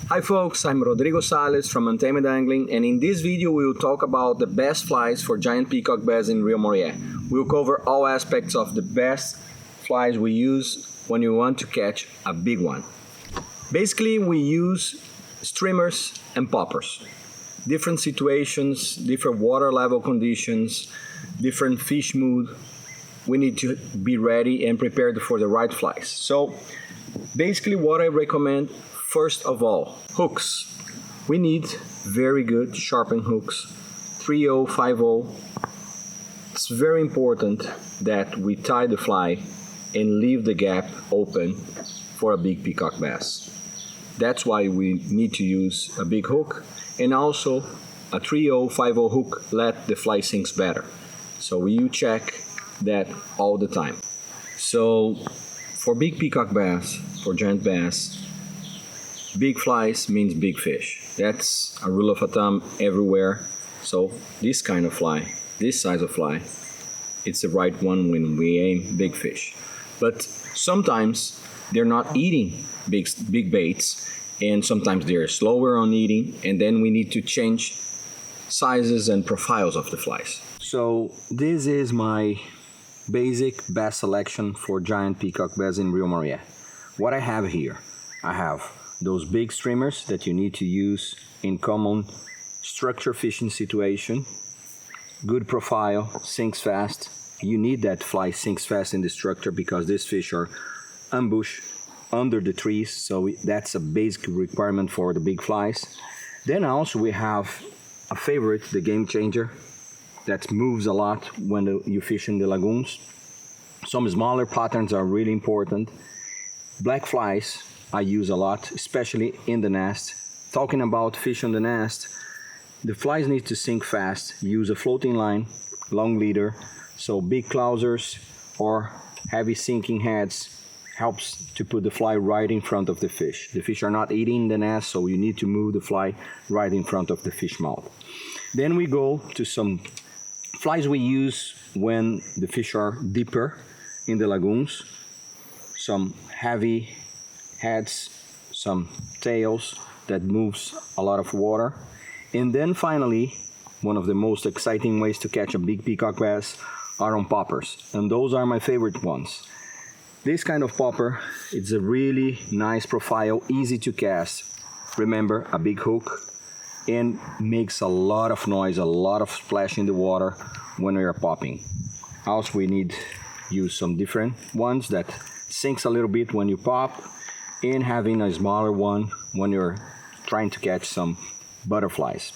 Hi folks, I'm Rodrigo Sales from Untamed Angling, and in this video we will talk about the best flies for giant peacock bass in Rio Morié. We'll cover all aspects of the best flies we use when you want to catch a big one. Basically, we use streamers and poppers. Different situations, different water level conditions, different fish mood. We need to be ready and prepared for the right flies. So basically what I recommend, first of all, hooks. We need very good sharpened hooks, 3/0, 5/0. It's very important that we tie the fly and leave the gap open for a big peacock bass. That's why we need to use a big hook, and also a 3/0, 5/0 hook let the fly sinks better. So you check that all the time. So for big peacock bass, for giant bass, big flies means big fish. That's a rule of thumb everywhere. So this kind of fly, this size of fly, it's the right one when we aim big fish. But sometimes they're not eating big baits, and sometimes they're slower on eating, and then we need to change sizes and profiles of the flies. So this is my basic bass selection for giant peacock bass in Rio Morié. What I have here, I have those big streamers that you need to use in common structure fishing situation. Good profile, sinks fast. You need that fly sinks fast in the structure because these fish are ambushed under the trees, so that's a basic requirement for the big flies. Then also we have a favorite, the game changer, that moves a lot when you fish in the lagoons. Some smaller patterns are really important. Black flies I use a lot, especially in the nest. Talking about fish on the nest, the flies need to sink fast. Use a floating line, long leader, so big clousers or heavy sinking heads helps to put the fly right in front of the fish. The fish are not eating the nest, so you need to move the fly right in front of the fish mouth. Then we go to some flies we use when the fish are deeper in the lagoons. Some heavy heads, some tails that moves a lot of water. And then finally, one of the most exciting ways to catch a big peacock bass are on poppers, and those are my favorite ones. This kind of popper, it's a really nice profile, easy to cast. Remember, a big hook, and makes a lot of noise, a lot of splash in the water when we are popping. Also, we need use some different ones that sinks a little bit when you pop, and having a smaller one when you're trying to catch some butterflies.